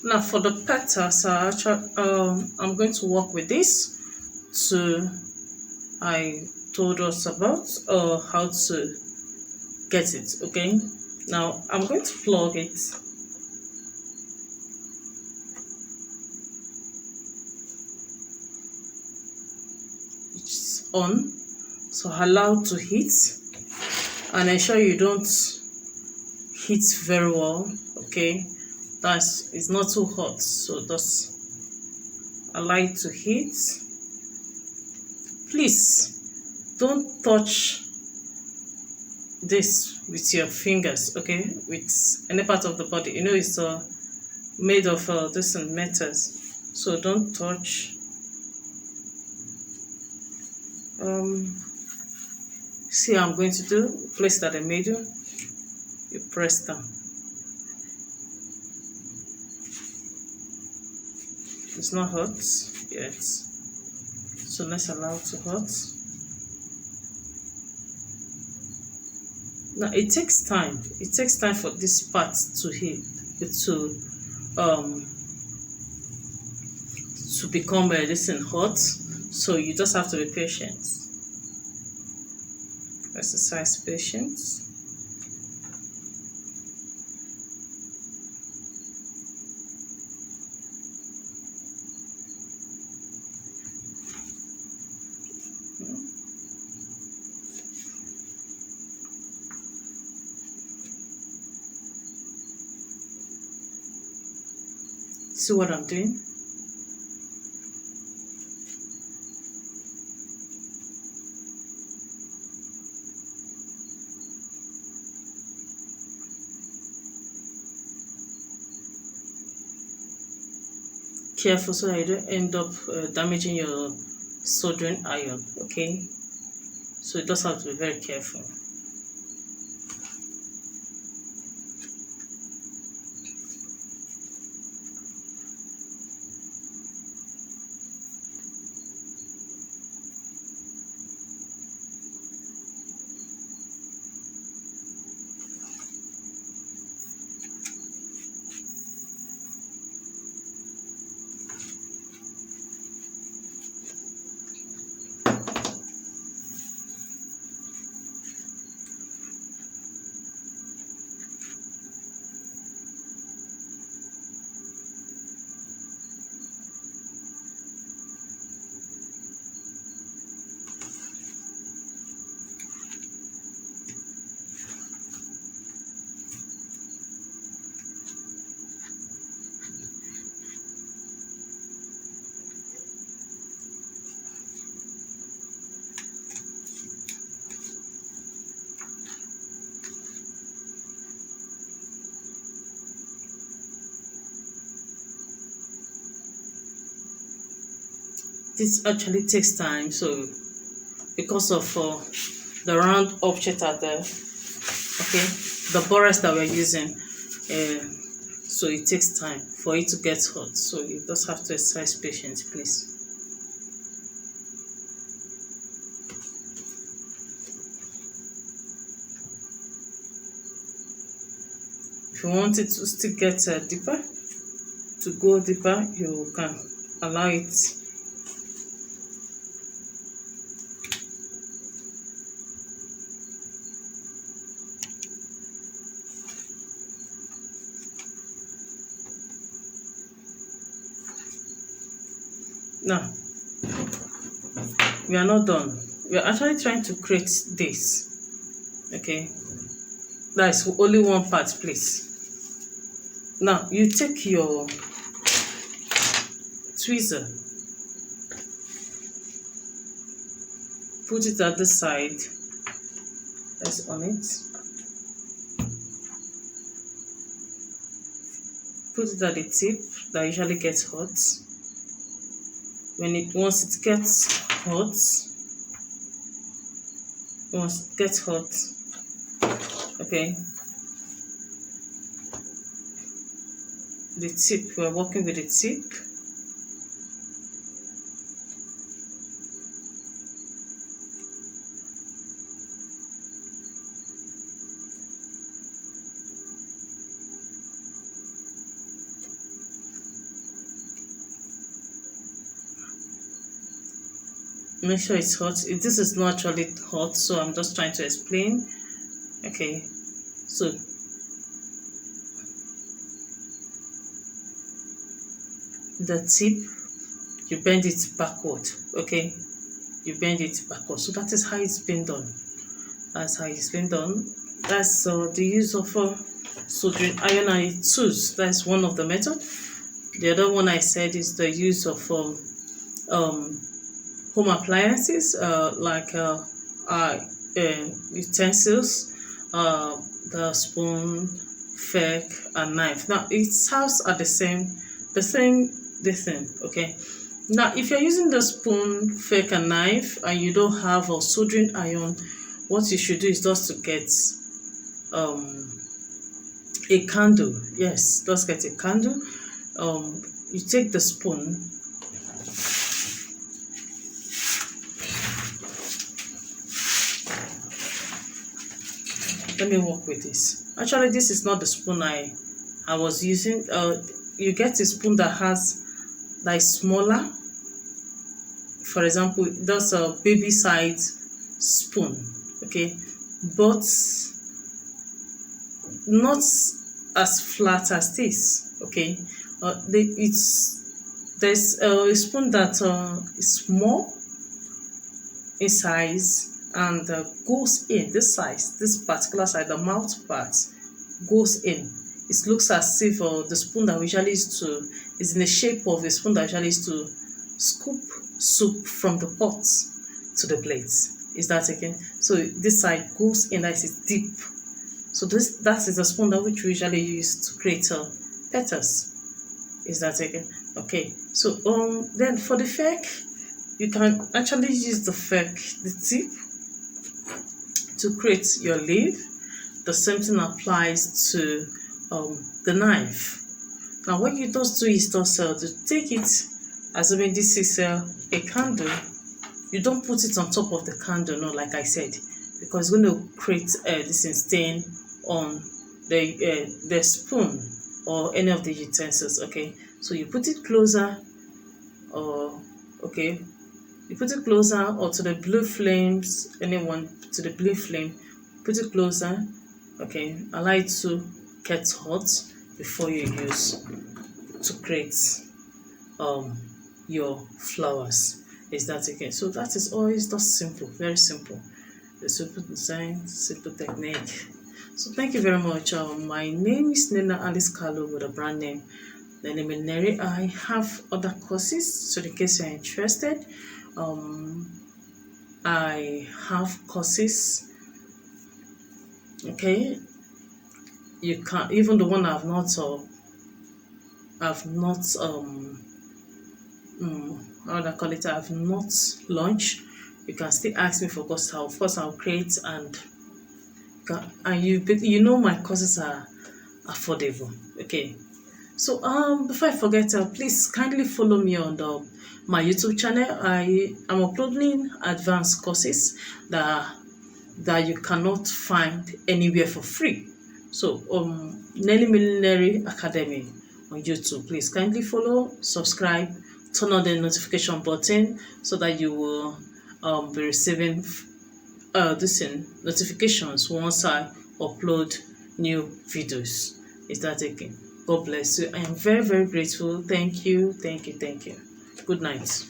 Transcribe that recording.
Now for the petals, I'm going to work with this to I told us about how to get it. Okay, now I'm going to plug it. It's on, so allow to heat and ensure you don't heat very well. Okay, that's it's not too hot, so just allow it to heat. Please don't touch this with your fingers, okay, with any part of the body. You know it's made of different metals, so don't touch. See how I'm going to do. Place it at the middle, you press down. It's not hot yet, so let's allow it to hot. Now it takes time. It takes time for this part to heat, um to become this thing hot. So you just have to be patient. Exercise patience. See what I'm doing? Careful so that you don't end up damaging your soldering iron. Okay, so you just have to be very careful. This actually takes time, so because of the round object at the the Burrex that we're using, so it takes time for it to get hot. So you just have to exercise patience, please. If you want it to still get deeper, to go deeper, you can allow it. Now, we are not done. We are actually trying to create this. Okay, that is only one part, please. Now, you take your tweezer, put it at the side, press on it, put it at the tip that usually gets hot. Once it gets hot, okay, the tip, we're working with the tip. make sure it's hot. This is not actually hot, so I'm just trying to explain. Okay, so the tip, you bend it backward. Okay, you bend it backward. So that is how it's been done. That's how it's been done. That's the use of soldering iron and tools. That's one of the methods. The other one I said is the use of home appliances like utensils, the spoon, fork, and knife. Now it serves at the same thing. Okay. Now, if you're using the spoon, fork, and knife, and you don't have a soldering iron, what you should do is just to get a candle. Yes, just get a candle. You take the spoon. Let me work with this. Actually, this is not the spoon I was using. You get a spoon that is smaller. For example, that's a baby size spoon. Okay, but not as flat as this. Okay, there's a spoon that is small in size and goes in this particular size, the mouth part goes in. It looks as if the spoon that we usually use is in the shape of the spoon that we usually use to scoop soup from the pot to the plates. Is that again? So this side goes in, that is deep. So that is the spoon that which we usually use to create petals. Is that again? Okay. So then for the fork, you can actually use the fork, the tip, to create your leaf. The same thing applies to the knife. Now what you just do is just to take it, assuming this is a candle. You don't put it on top of the candle, no, like I said, because it's going to create this stain on the spoon or any of the utensils. Okay, so you put it closer, or you put it closer, or to the blue flames, anyone to the blue flame, put it closer. Okay, allow it to get hot before you use to create your flowers. Is that okay? So that is always just simple, very simple. The simple design, simple technique. So thank you very much. My name is Nena Alice Carlo with a brand name Nene. I have other courses, so in case you're interested, I have courses. Okay, you can, even the one I've not how would I call it, I've not launched, you can still ask me for course. Of course I'll create, and you know my courses are affordable. Okay, so before I forget, please kindly follow me on my YouTube channel. I am uploading advanced courses that you cannot find anywhere for free. So Nelly Millinery Academy on YouTube. Please kindly follow, subscribe, turn on the notification button so that you will be receiving notifications once I upload new videos. Is that okay? God bless you. I am very, very grateful. Thank you. Good night.